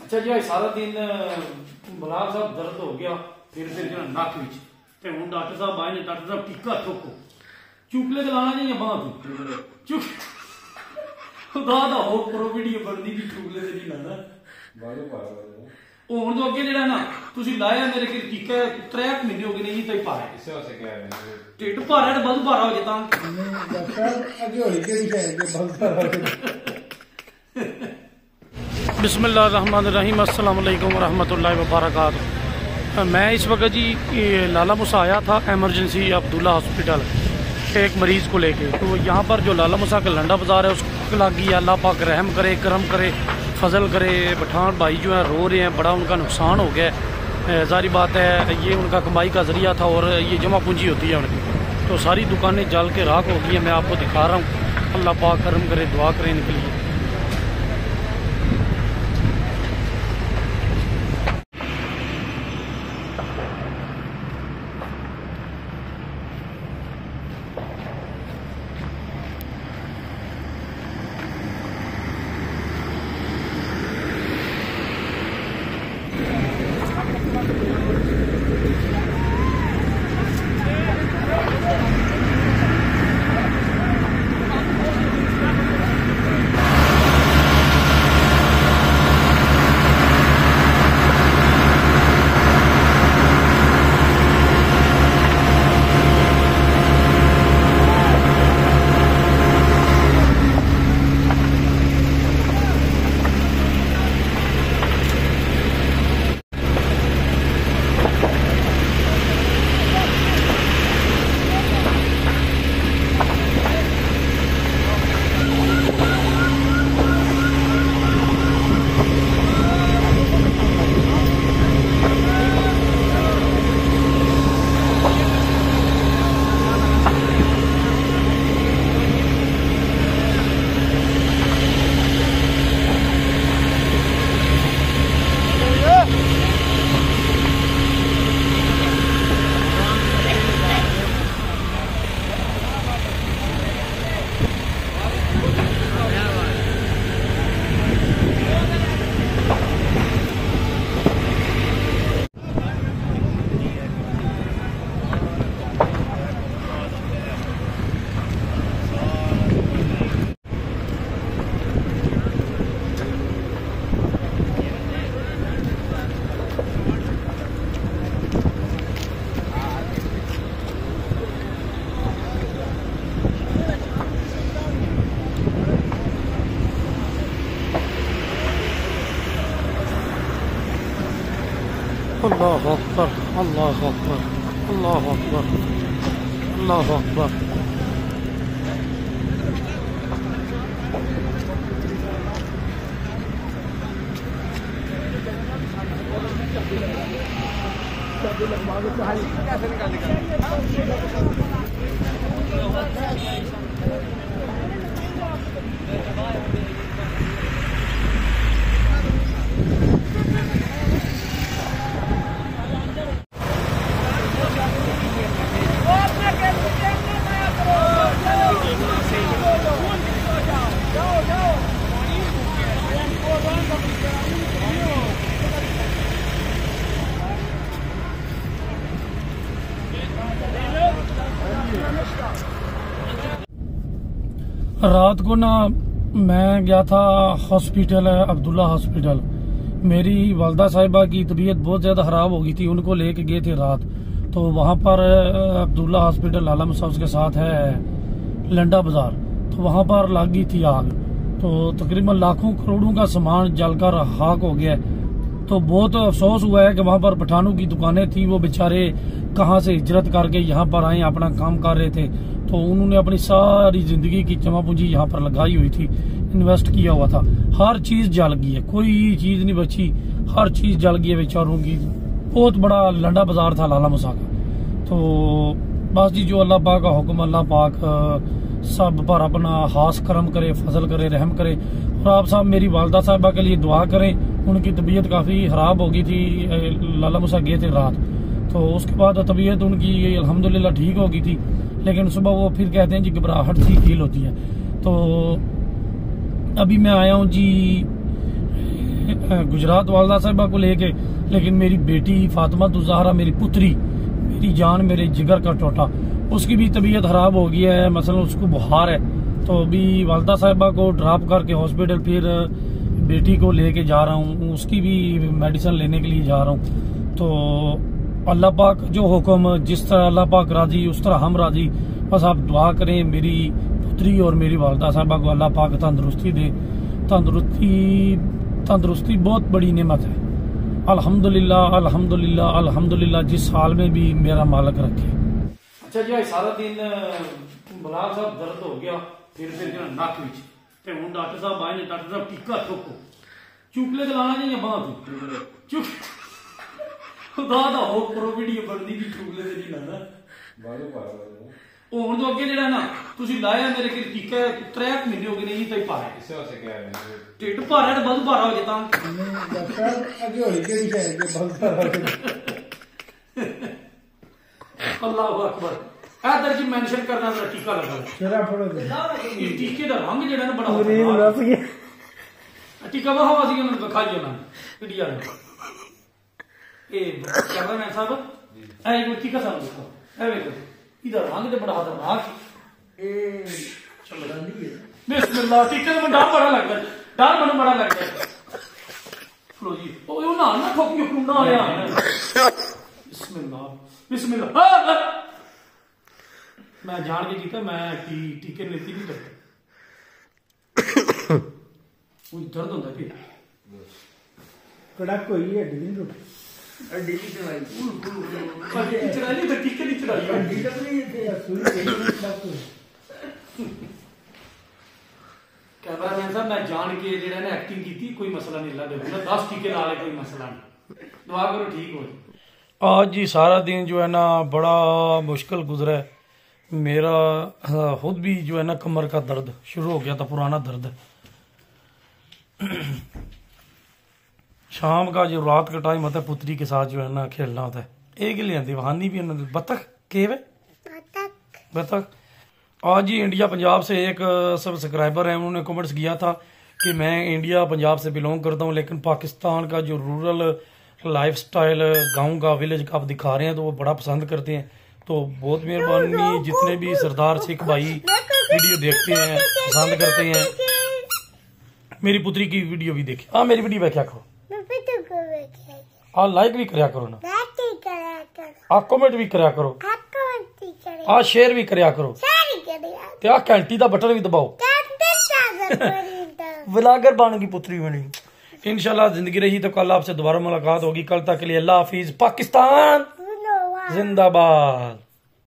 अच्छा जी सारा दिन बलाल साहब दर्द हो गया फिर जो नक विच ते हुण डॉक्टर साहब आए ने। डॉक्टर साहब टिक्का ठोको चुकले ते लाना जी बांह चुक खुदा दा हो करो वीडियो बनदी दी चुकले ते नहीं लाना हुण तो अगे जेड़ा ना तुसी लाया मेरे के टिक्का 3 महीने हो गए नहीं तई पाया इस वास्ते कह रहे हैं टिड भारा ते बल भारा हो जाता डॉक्टर अगे होई केड़ी है बल भारा। बिस्मिल्लाहिर्रहमानिर्रहीम अस्सलाम वालेकुम रहमतुल्लाहि व बरकातहू। मैं इस वक्त जी लाला मूसा आया था एमरजेंसी अब्दुल्ला हॉस्पिटल एक मरीज़ को लेके। तो यहाँ पर जो लाला मूसा का लंडा बाज़ार है उसको लगी अल्लाह पाक रहम करे करम करे फजल करे। पठान भाई जो है रो रहे हैं, बड़ा उनका नुकसान हो गया है। ज़ाहिर बात है ये उनका कमाई का ज़रिया था और ये जमा पूंजी होती है उनकी। तो सारी दुकानें जल के राख हो गई है। मैं आपको दिखा रहा हूँ, अल्लाह पाक करम करे, दुआ करें इनके लिए। अल्लाह अकबर अल्लाह अकबर अल्लाह अकबर अल्लाह अकबर। रात को ना मैं गया था हॉस्पिटल अब्दुल्ला हॉस्पिटल। मेरी वालदा साहिबा की तबीयत बहुत ज़्यादा ख़राब हो गई थी, उनको लेके गए थे रात। तो वहाँ पर अब्दुल्ला हॉस्पिटल लाला मूसा उसके साथ है लंडा बाज़ार, तो वहाँ पर लग गई थी आग। तो तकरीबन लाखों करोड़ों का सामान जलकर खाक हो गया। तो बहुत अफसोस हुआ है कि वहाँ पर पठानों की दुकानें थी, वो बेचारे कहाँ से हिजरत करके यहाँ पर आए, अपना काम कर रहे थे। तो उन्होंने अपनी सारी जिंदगी की जमा पूंजी यहाँ पर लगाई हुई थी, इन्वेस्ट किया हुआ था। हर चीज जल गई है, कोई चीज नहीं बची, हर चीज जल गई है बेचारों की। बहुत बड़ा लंडा बाजार था लाला मूसा का। तो बस जी जो अल्लाह पाक का हुक्म, अल्लाह पाक सब पर अपना खास करम करे, फजल करे, रहम करे। और आप साहब मेरी वालदा साहिबा के लिए दुआ करें। उनकी तबीयत काफी खराब हो गई थी, लाला मूसा गए थे रात। तो उसके बाद तबीयत उनकी अल्हम्दुलिल्लाह ठीक हो गई थी, लेकिन सुबह वो फिर कहते हैं जी घबराहट सी फील होती है। तो अभी मैं आया हूँ जी गुजरात वालदा साहिबा को लेके, लेकिन मेरी बेटी फातिमा ज़हरा, मेरी पुत्री, मेरी जान, मेरे जिगर का टोटा, उसकी भी तबीयत खराब हो गई है। मसलन उसको बुखार है, तो अभी वालदा साहिबा को ड्रॉप करके हॉस्पिटल, फिर बेटी को लेके जा रहा हूँ, उसकी भी मेडिसिन लेने के लिए जा रहा हूँ। तो अल्लाह पाक जो हुक्म, जिस तरह अल्लाह पाक राजी उस तरह हम राजी। बस आप दुआ करें मेरी पुत्री और मेरी वालदा साहिबा को अल्लाह पाक तंदुरुस्ती दे। तंदुरुस्ती बहुत बड़ी नेमत है। अल्हम्दुलिल्लाह अल्हम्दुलिल्लाह अल्हम्दुलिल्लाह, जिस हाल में भी मेरा मालिक रखे। अच्छा जी, सारा दिन बलाल साहब दर्द हो गया, फिर नक विच ते हुण डॉक्टर साहब आए ने। डॉक्टर साहब टीका ठोको, चुकले चलाना जी या बांह तू चुक खुदा दा हो करो, वीडियो बनदी भी चुकले ते नहीं लाना हुण। तो अगे जेड़ा ना तुसीं लाया मेरे के टीका 3 महीने हो गए नहीं ताई पाया इस वास्ते कह रहे हैं टिड भारा ते बहुत भारा हो जाता डॉक्टर अगे होई के शायद बहुत भारा अल्लाह अकबर। इधर जी मेंशन करना मेरा टीका लगा तेरा फड़ो ये टीके दा रंग जेड़ा ना बड़ा खतरनाक है। टीका वो हवा सी उन्होंने दिखाई ना वीडियो ने ए कैमरामैन साहब ए ये टीका साहब देखो ए देखो इधर रंग ते बड़ा खतरनाक ए चल रही है बिस्मिल्लाह। टीके में डर बड़ा लगता है, डर मन बड़ा लगता है। लो जी ओ ना ठोकियो क्यों ना आया बिस्मिल्लाह बिस्मिल्लाह। मैं जान के जीता, मैं टीके लेती नहीं करता, कोई दर्द होता है कड़क हुई है हड्डी नहीं हड्डी की चढ़ाई चढ़ाई तो टीके नहीं चढ़ाई हड्डी तक नहीं कैमरामैन साहब मैं जान के जेड़ा ना एक्टिंग की, कोई मसला नहीं लगा 10 टीके ला ले, कोई मसला नहीं, दुआ करो ठीक हो। आज जी सारा दिन जो है ना बड़ा मुश्किल गुजरा है। मेरा खुद भी जो है ना कमर का दर्द शुरू हो गया था, पुराना दर्द है। शाम का जो रात का टाइम होता है पुत्री के साथ जो है ना खेलना होता है। एक ले आती वहानी भी बतख केव बतख। आज ही इंडिया पंजाब से एक सब्सक्राइबर है, उन्होंने कमेंट्स किया था कि मैं इंडिया पंजाब से बिलोंग करता हूँ, लेकिन पाकिस्तान का जो रूरल लाइफस्टाइल गांव का विलेज का आप दिखा रहे हैं तो वो बड़ा पसंद करते हैं। तो बहुत मेहरबानी, जितने भी सरदार सिख भाई वीडियो देखते हैं पसंद करते हैं, मेरी पुत्री की वीडियो भी देखे। हाँ मेरी वीडियो क्या करो, लाइक भी कराया करो ना, कमेंट भी कराया करो, शेयर भी कराया करो, घंटी का बटन भी दबाओ। व्लॉगर बन गई पुत्री बनी। इंशाल्लाह जिंदगी रही तो कल आपसे दोबारा मुलाकात होगी। कल तक के लिए अल्लाह हाफिज। पाकिस्तान जिंदाबाद।